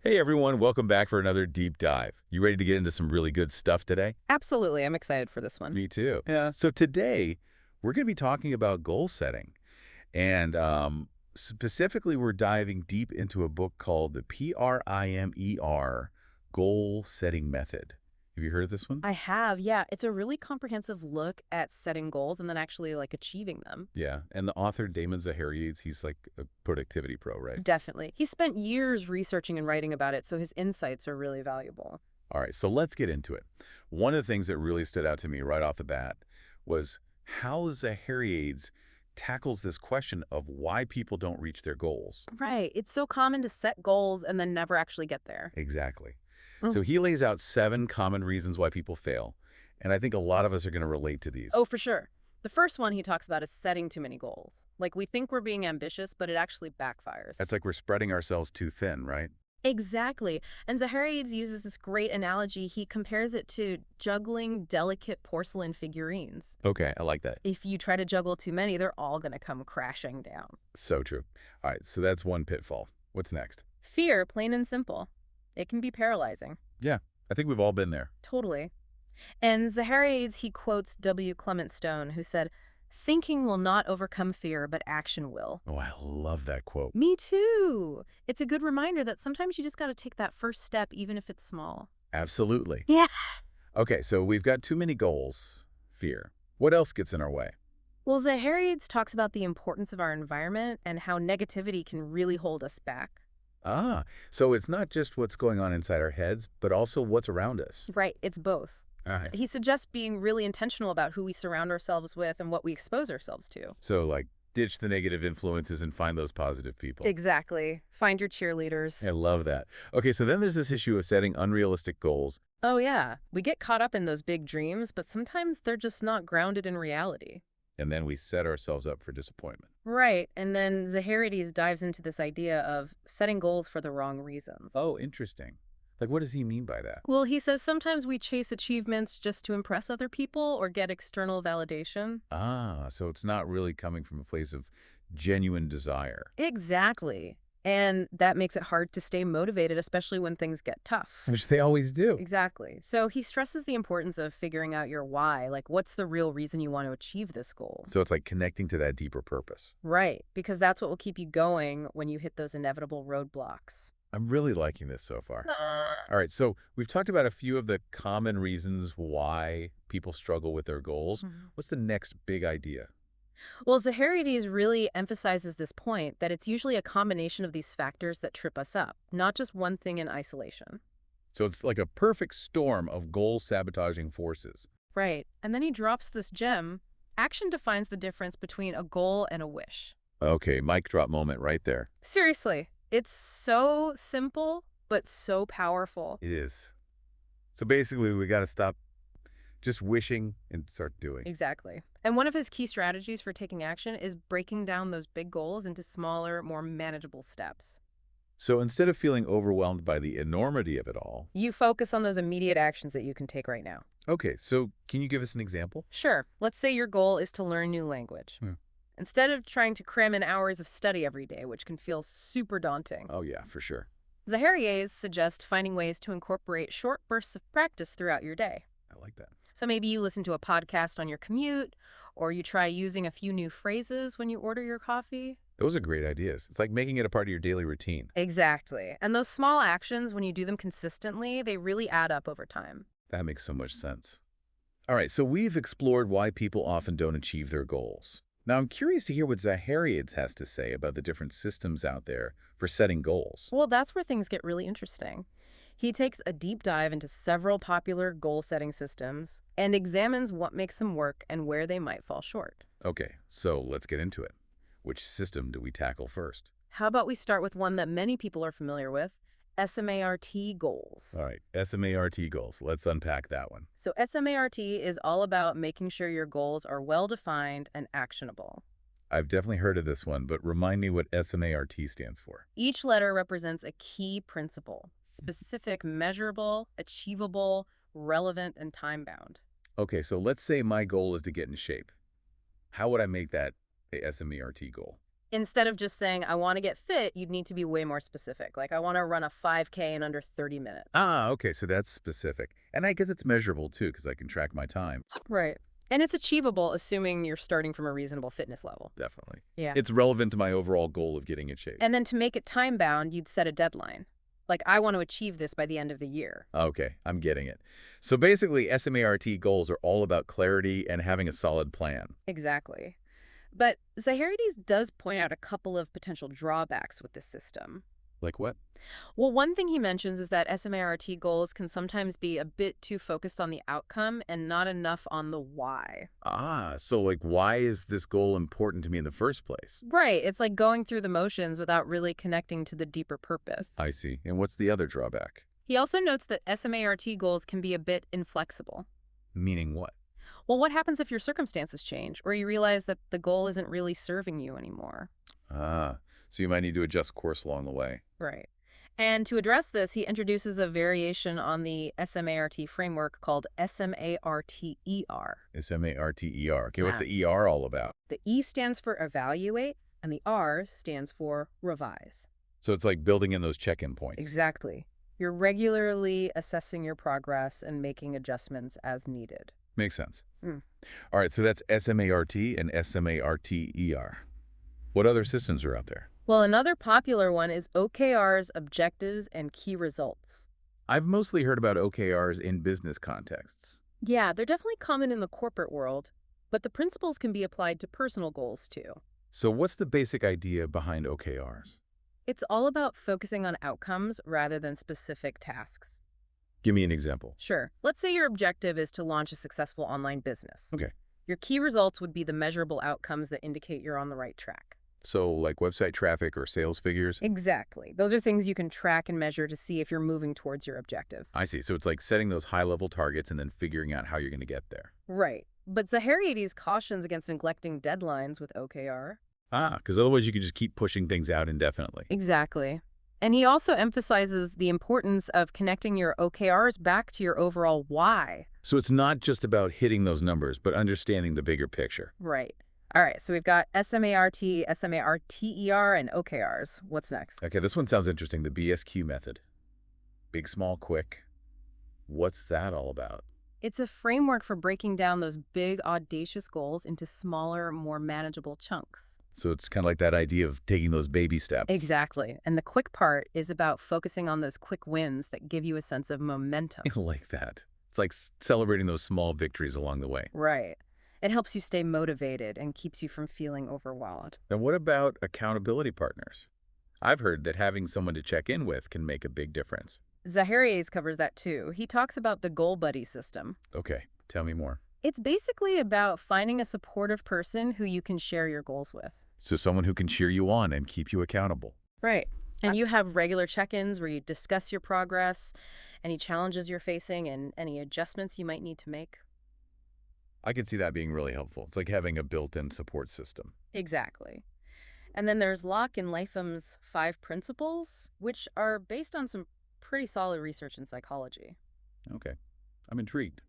Hey everyone, welcome back for another deep dive. You ready to get into some really good stuff today? Absolutely. I'm excited for this one. Me too. Yeah. So today, we're going to be talking about goal setting. And specifically, we're diving deep into a book called the PRIMER Goal Setting Method. Have you heard of this one? I have, yeah. It's a really comprehensive look at setting goals and then actually achieving them. Yeah. And the author, Damon Zahariades, he's like a productivity pro, right? Definitely. He spent years researching and writing about it, so his insights are really valuable. All right, so let's get into it. One of the things that really stood out to me right off the bat was how Zahariades tackles this question of why people don't reach their goals. Right. It's so common to set goals and then never actually get there. Exactly. Mm. So he lays out 7 common reasons why people fail, and I think a lot of us are going to relate to these. Oh, for sure. The first one he talks about is setting too many goals. Like we think we're being ambitious, but it actually backfires. That's like we're spreading ourselves too thin, right? Exactly. And Zahariades uses this great analogy. He compares it to juggling delicate porcelain figurines. Okay, I like that. If you try to juggle too many, they're all going to come crashing down. So true. All right, so that's one pitfall. What's next? Fear, plain and simple. It can be paralyzing. Yeah, I think we've all been there. Totally. And Zahariades, he quotes W. Clement Stone, who said, "Thinking will not overcome fear, but action will." Oh, I love that quote. Me too. It's a good reminder that sometimes you just got to take that first step, even if it's small. Absolutely. Yeah. Okay, so we've got too many goals, fear. What else gets in our way? Well, Zahariades talks about the importance of our environment and how negativity can really hold us back. Ah, so it's not just what's going on inside our heads, but also what's around us. Right, it's both. All right. He suggests being really intentional about who we surround ourselves with and what we expose ourselves to. So, like, ditch the negative influences and find those positive people. Exactly. Find your cheerleaders. I love that. Okay, so then there's this issue of setting unrealistic goals. Oh, yeah. We get caught up in those big dreams, but sometimes they're just not grounded in reality. And then we set ourselves up for disappointment. Right. And then Zahariades dives into this idea of setting goals for the wrong reasons. Oh, interesting. Like, what does he mean by that? Well, he says sometimes we chase achievements just to impress other people or get external validation. Ah, so it's not really coming from a place of genuine desire. Exactly. And that makes it hard to stay motivated, especially when things get tough. Which they always do. Exactly. So he stresses the importance of figuring out your why, like what's the real reason you want to achieve this goal. So it's like connecting to that deeper purpose. Right, because that's what will keep you going when you hit those inevitable roadblocks. I'm really liking this so far. All right, so we've talked about a few of the common reasons why people struggle with their goals. Mhm. What's the next big idea? Well, Zahariades really emphasizes this point that it's usually a combination of these factors that trip us up, not just one thing in isolation. So it's like a perfect storm of goal-sabotaging forces. Right, and then he drops this gem. Action defines the difference between a goal and a wish. Okay, mic drop moment right there. Seriously, it's so simple, but so powerful. It is. So basically, we got to stop just wishing and start doing. Exactly. And one of his key strategies for taking action is breaking down those big goals into smaller, more manageable steps. So instead of feeling overwhelmed by the enormity of it all, You focus on those immediate actions that you can take right now. okay, so can you give us an example? Sure, let's say your goal is to learn new language. Hmm. Instead of trying to cram in hours of study every day, which can feel super daunting, Oh, yeah, for sure. Zahariades suggests finding ways to incorporate short bursts of practice throughout your day. I like that. So maybe you listen to a podcast on your commute, or you try using a few new phrases when you order your coffee. Those are great ideas. It's like making it a part of your daily routine. Exactly. And those small actions, when you do them consistently, they really add up over time. That makes so much sense. All right, so we've explored why people often don't achieve their goals. Now, I'm curious to hear what Zahariades has to say about the different systems out there for setting goals. Well, that's where things get really interesting. He takes a deep dive into several popular goal-setting systems and examines what makes them work and where they might fall short. Okay, so let's get into it. Which system do we tackle first? How about we start with one that many people are familiar with, SMART goals. All right, SMART goals. Let's unpack that one. So SMART is all about making sure your goals are well-defined and actionable. I've definitely heard of this one, but remind me what SMART stands for. Each letter represents a key principle, specific, measurable, achievable, relevant, and time-bound. Okay, so let's say my goal is to get in shape. How would I make that a SMART goal? Instead of just saying, I want to get fit, you'd need to be way more specific. Like, I want to run a 5K in under 30 minutes. Ah, okay, so that's specific. And I guess it's measurable, too, because I can track my time. Right. And it's achievable, assuming you're starting from a reasonable fitness level. Definitely. Yeah. It's relevant to my overall goal of getting in shape. And then to make it time-bound, you'd set a deadline. Like, I want to achieve this by the end of the year. Okay, I'm getting it. So basically, SMART goals are all about clarity and having a solid plan. Exactly. But Zahariades does point out a couple of potential drawbacks with this system. Like what? Well, one thing he mentions is that SMART goals can sometimes be a bit too focused on the outcome and not enough on the why. Ah, so like why is this goal important to me in the first place? Right. It's like going through the motions without really connecting to the deeper purpose. I see. And what's the other drawback? He also notes that SMART goals can be a bit inflexible. Meaning what? Well, what happens if your circumstances change or you realize that the goal isn't really serving you anymore? Ah, so you might need to adjust course along the way. Right. And to address this, he introduces a variation on the SMART framework called SMARTER. SMARTER. Okay, what's Ah. the ER all about? The E stands for evaluate, and the R stands for revise. So it's like building in those check-in points. Exactly. You're regularly assessing your progress and making adjustments as needed. Makes sense. Mm. All right, so that's SMART and SMARTER. What other systems are out there? Well, another popular one is OKR's objectives and key results. I've mostly heard about OKRs in business contexts. Yeah, they're definitely common in the corporate world, but the principles can be applied to personal goals too. So what's the basic idea behind OKRs? It's all about focusing on outcomes rather than specific tasks. Give me an example. Sure. Let's say your objective is to launch a successful online business. Okay. Your key results would be the measurable outcomes that indicate you're on the right track. So like website traffic or sales figures? Exactly. Those are things you can track and measure to see if you're moving towards your objective. I see. So it's like setting those high-level targets and then figuring out how you're going to get there. Right. But Zahariades cautions against neglecting deadlines with OKR. Ah, because otherwise you could just keep pushing things out indefinitely. Exactly. And he also emphasizes the importance of connecting your OKRs back to your overall why. So it's not just about hitting those numbers, but understanding the bigger picture. Right. All right, so we've got SMART, SMARTER, and OKRs. What's next? Okay, this one sounds interesting, the BSQ method. Big, small, quick. What's that all about? It's a framework for breaking down those big, audacious goals into smaller, more manageable chunks. So it's kind of like that idea of taking those baby steps. Exactly. And the quick part is about focusing on those quick wins that give you a sense of momentum. I like that. It's like celebrating those small victories along the way. Right. It helps you stay motivated and keeps you from feeling overwhelmed. And what about accountability partners? I've heard that having someone to check in with can make a big difference. Zahariades covers that too. He talks about the goal buddy system. Okay, tell me more. It's basically about finding a supportive person who you can share your goals with. So someone who can cheer you on and keep you accountable. Right. And you have regular check-ins where you discuss your progress, any challenges you're facing, and any adjustments you might need to make. I could see that being really helpful. It's like having a built-in support system. Exactly. And then there's Locke and Latham's 5 principles, which are based on some pretty solid research in psychology. Okay, I'm intrigued.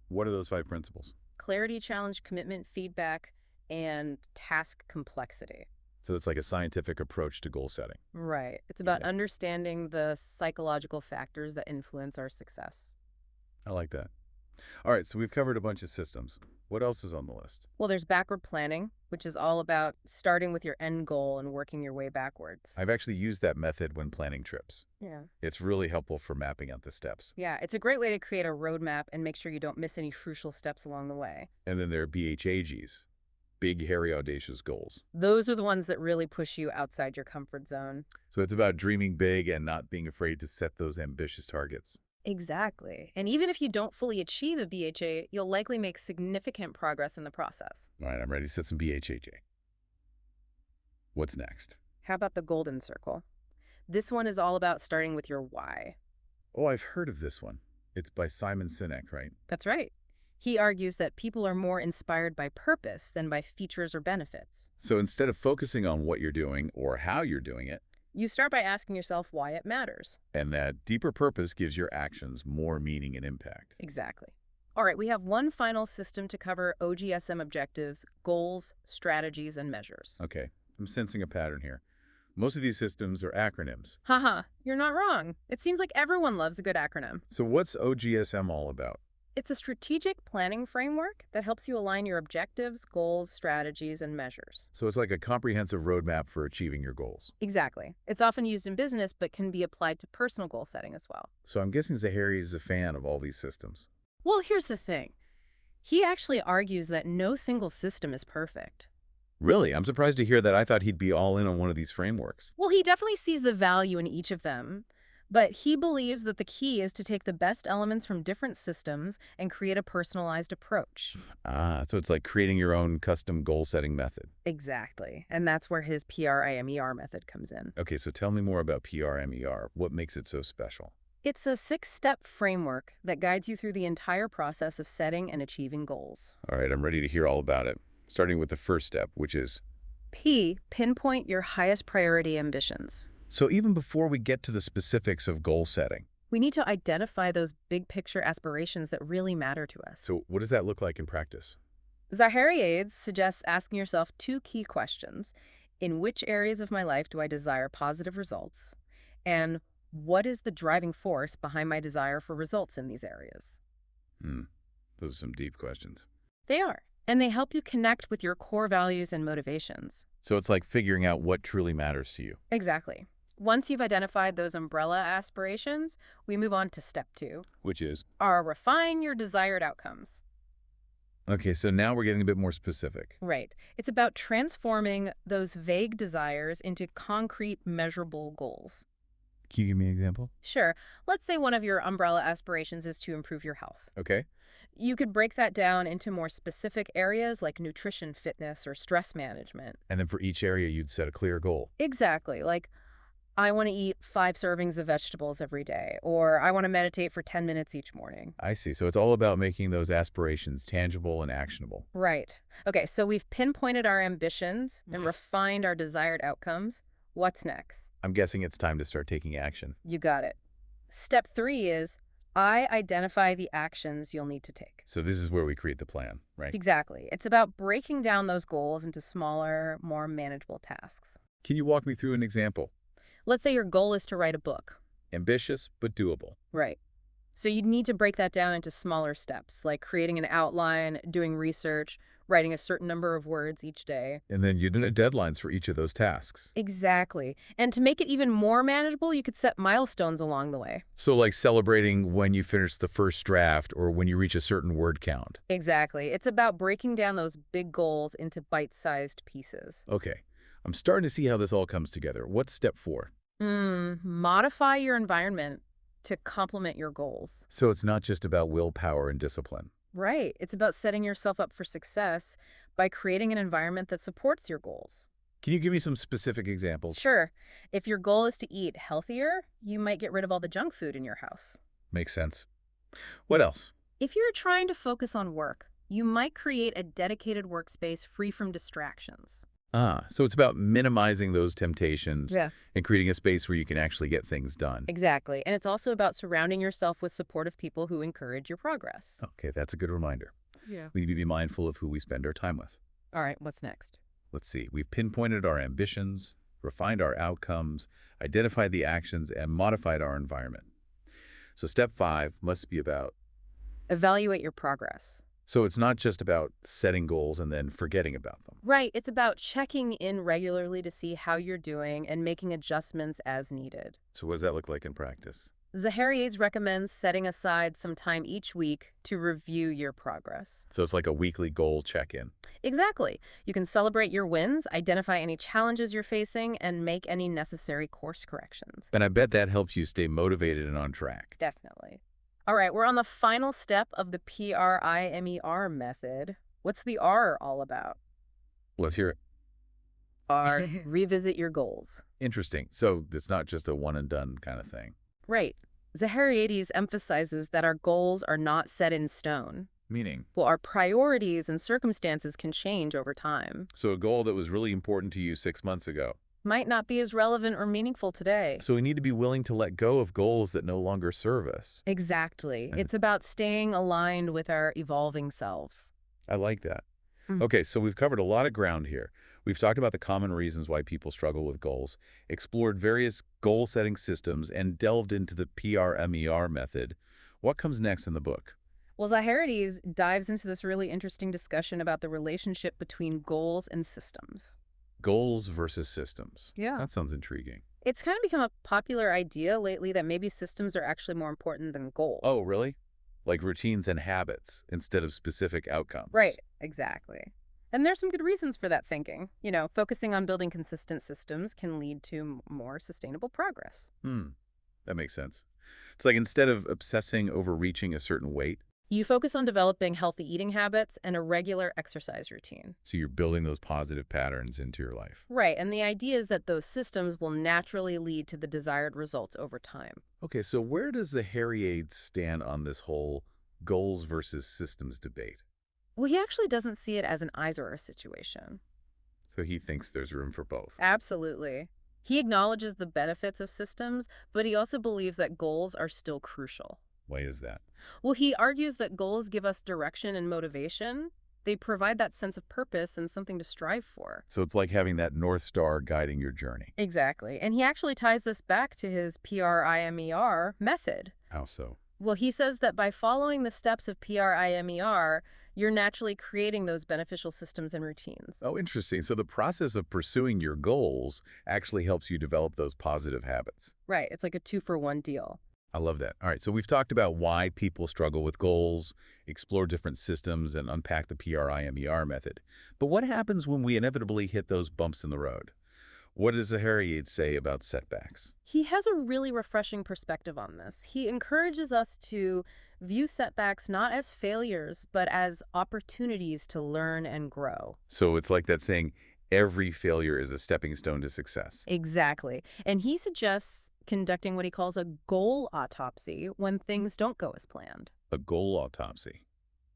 What are those 5 principles? Clarity, challenge, commitment, feedback, and task complexity. So it's like a scientific approach to goal setting. Right. It's about Yeah. understanding the psychological factors that influence our success. I like that. All right, so we've covered a bunch of systems. What else is on the list? Well, there's backward planning, which is all about starting with your end goal and working your way backwards. I've actually used that method when planning trips. Yeah. It's really helpful for mapping out the steps. Yeah, it's a great way to create a roadmap and make sure you don't miss any crucial steps along the way. And then there are BHAGs, big, hairy, audacious goals. Those are the ones that really push you outside your comfort zone. So it's about dreaming big and not being afraid to set those ambitious targets. Exactly. And even if you don't fully achieve a BHA, you'll likely make significant progress in the process. All right, I'm ready to set some BHAJ. What's next? How about the golden circle? This one is all about starting with your why. Oh, I've heard of this one. It's by Simon Sinek, right? That's right. He argues that people are more inspired by purpose than by features or benefits. So instead of focusing on what you're doing or how you're doing it, You start by asking yourself why it matters. and that deeper purpose gives your actions more meaning and impact. Exactly. All right, we have one final system to cover OGSM objectives, goals, strategies, and measures. Okay, I'm sensing a pattern here. Most of these systems are acronyms. Haha, you're not wrong. It seems like everyone loves a good acronym. So what's OGSM all about? It's a strategic planning framework that helps you align your objectives, goals, strategies, and measures. So it's like a comprehensive roadmap for achieving your goals. Exactly. It's often used in business, but can be applied to personal goal setting as well. So I'm guessing Zahariades is a fan of all these systems. Well, here's the thing. He actually argues that no single system is perfect. Really? I'm surprised to hear that. I thought he'd be all in on one of these frameworks. Well, he definitely sees the value in each of them, but he believes that the key is to take the best elements from different systems and create a personalized approach. Ah, so it's like creating your own custom goal-setting method. Exactly. And that's where his PRIMER method comes in. Okay, so tell me more about PRMER. What makes it so special? It's a 6-step framework that guides you through the entire process of setting and achieving goals. All right, I'm ready to hear all about it. Starting with the first step, which is... P, pinpoint your highest priority ambitions. So even before we get to the specifics of goal setting, We need to identify those big picture aspirations that really matter to us. so what does that look like in practice? Zahariades suggests asking yourself 2 key questions. In which areas of my life do I desire positive results? And what is the driving force behind my desire for results in these areas? Those are some deep questions. They are, and they help you connect with your core values and motivations. So it's like figuring out what truly matters to you. Exactly. Once you've identified those umbrella aspirations, we move on to step 2, Which is... refine your desired outcomes. Okay, so now we're getting a bit more specific. Right. It's about transforming those vague desires into concrete, measurable goals. Can you give me an example? Sure. Let's say one of your umbrella aspirations is to improve your health. Okay. You could break that down into more specific areas like nutrition, fitness, or stress management. And then for each area, you'd set a clear goal. Exactly. Like, I want to eat 5 servings of vegetables every day, or I want to meditate for 10 minutes each morning. I see. So it's all about making those aspirations tangible and actionable. Right. Okay, so we've pinpointed our ambitions and refined our desired outcomes. What's next? I'm guessing it's time to start taking action. You got it. Step 3 is I identify the actions you'll need to take. So this is where we create the plan, right? Exactly. It's about breaking down those goals into smaller, more manageable tasks. Can you walk me through an example? Let's say your goal is to write a book. Ambitious, but doable. Right. So you'd need to break that down into smaller steps, like creating an outline, doing research, writing a certain number of words each day. And then you'd have deadlines for each of those tasks. Exactly. And to make it even more manageable, you could set milestones along the way. So like celebrating when you finish the first draft or when you reach a certain word count. Exactly. It's about breaking down those big goals into bite-sized pieces. Okay. I'm starting to see how this all comes together. What's step 4? Modify your environment to complement your goals. So it's not just about willpower and discipline. Right. It's about setting yourself up for success by creating an environment that supports your goals. Can you give me some specific examples? Sure. If your goal is to eat healthier, you might get rid of all the junk food in your house. Makes sense. What else? If you're trying to focus on work, you might create a dedicated workspace free from distractions. Ah, so it's about minimizing those temptations Yeah. and creating a space where you can actually get things done. Exactly. And it's also about surrounding yourself with supportive people who encourage your progress. Okay, that's a good reminder. Yeah. We need to be mindful of who we spend our time with. All right, what's next? Let's see. We've pinpointed our ambitions, refined our outcomes, identified the actions, and modified our environment. So step 5 must be about... Evaluate your progress. So it's not just about setting goals and then forgetting about them. Right. It's about checking in regularly to see how you're doing and making adjustments as needed. So what does that look like in practice? Zahariades recommends setting aside some time each week to review your progress. So it's like a weekly goal check-in. Exactly. You can celebrate your wins, identify any challenges you're facing, and make any necessary course corrections. And I bet that helps you stay motivated and on track. Definitely. All right, we're on the final step of the PRIMER method. What's the R all about? Let's hear it. R, revisit your goals. Interesting. So it's not just a one and done kind of thing. Right. Zahariades emphasizes that our goals are not set in stone. Meaning? Well, our priorities and circumstances can change over time. So a goal that was really important to you 6 months ago. Might not be as relevant or meaningful today. So we need to be willing to let go of goals that no longer serve us. Exactly. It's about staying aligned with our evolving selves. I like that. Mm. Okay, so we've covered a lot of ground here. We've talked about the common reasons why people struggle with goals, explored various goal-setting systems, and delved into the PRMER method. What comes next in the book? Well, Zahariades dives into this really interesting discussion about the relationship between goals and systems. Goals versus systems. Yeah. That sounds intriguing. It's kind of become a popular idea lately that maybe systems are actually more important than goals. Oh, really? Like routines and habits instead of specific outcomes. Right, exactly. And there's some good reasons for that thinking. Focusing on building consistent systems can lead to more sustainable progress. That makes sense. It's like instead of obsessing over reaching a certain weight, You focus on developing healthy eating habits and a regular exercise routine. so you're building those positive patterns into your life. Right, and the idea is that those systems will naturally lead to the desired results over time. Okay, so where does the Harriade stand on this whole goals versus systems debate? Well, he actually doesn't see it as an either or situation. So he thinks there's room for both. Absolutely. He acknowledges the benefits of systems, but he also believes that goals are still crucial. Why is that? Well, he argues that goals give us direction and motivation. They provide that sense of purpose and something to strive for. So it's like having that North Star guiding your journey. Exactly. And he actually ties this back to his PRIMER method. How so? Well, he says that by following the steps of PRIMER, you're naturally creating those beneficial systems and routines. Oh, interesting. So the process of pursuing your goals actually helps you develop those positive habits. Right. It's like a 2-for-1 deal. I love that. All right, so we've talked about why people struggle with goals, explore different systems, and unpack the PRIMER method. But what happens when we inevitably hit those bumps in the road? What does Zahariades say about setbacks? He has a really refreshing perspective on this. He encourages us to view setbacks not as failures, but as opportunities to learn and grow. So it's like that saying, every failure is a stepping stone to success. Exactly. And he suggests conducting what he calls a goal autopsy when things don't go as planned. A goal autopsy.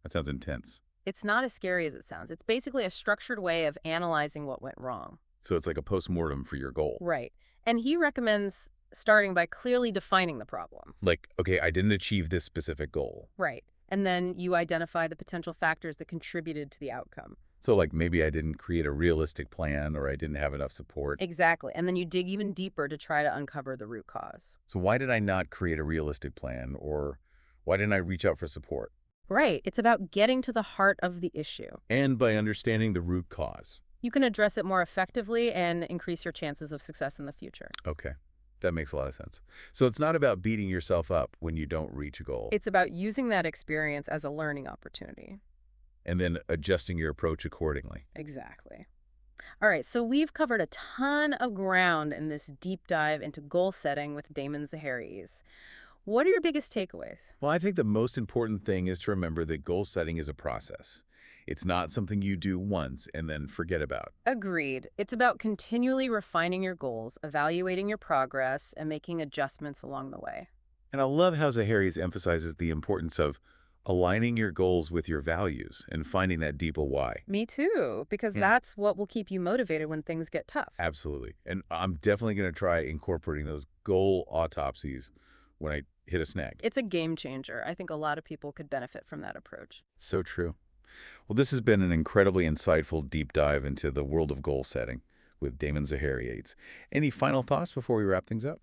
That sounds intense. It's not as scary as it sounds. It's basically a structured way of analyzing what went wrong. So it's like a postmortem for your goal. Right. And he recommends starting by clearly defining the problem. Like, okay, I didn't achieve this specific goal. Right. And then you identify the potential factors that contributed to the outcome. So like maybe I didn't create a realistic plan or I didn't have enough support. Exactly. And then you dig even deeper to try to uncover the root cause. So why did I not create a realistic plan, or why didn't I reach out for support? Right. It's about getting to the heart of the issue. And by understanding the root cause. You can address it more effectively and increase your chances of success in the future. Okay, that makes a lot of sense. So it's not about beating yourself up when you don't reach a goal, It's about using that experience as a learning opportunity. and then adjusting your approach accordingly. Exactly. All right, so we've covered a ton of ground in this deep dive into goal setting with Damon Zahariades. What are your biggest takeaways? Well, I think the most important thing is to remember that goal setting is a process. It's not something you do once and then forget about. Agreed. It's about continually refining your goals, evaluating your progress, and making adjustments along the way. And I love how Zahariades emphasizes the importance of aligning your goals with your values and finding that deeper why. Me too, because Hmm. that's what will keep you motivated when things get tough. Absolutely. And I'm definitely going to try incorporating those goal autopsies when I hit a snag. It's a game changer. I think a lot of people could benefit from that approach. So true. Well, this has been an incredibly insightful deep dive into the world of goal setting with Damon Zahariades. Any final thoughts before we wrap things up?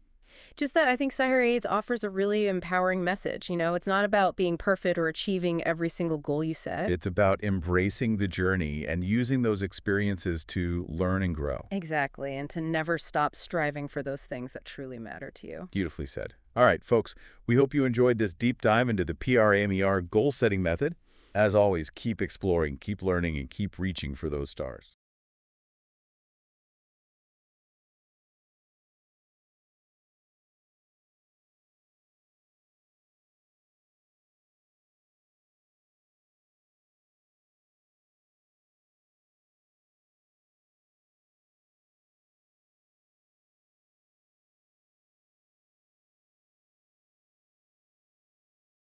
Just that I think Zahariades offers a really empowering message. It's not about being perfect or achieving every single goal you set. It's about embracing the journey and using those experiences to learn and grow. Exactly, and to never stop striving for those things that truly matter to you. Beautifully said. All right, folks, we hope you enjoyed this deep dive into the PRMER goal setting method. As always, keep exploring, keep learning, and keep reaching for those stars.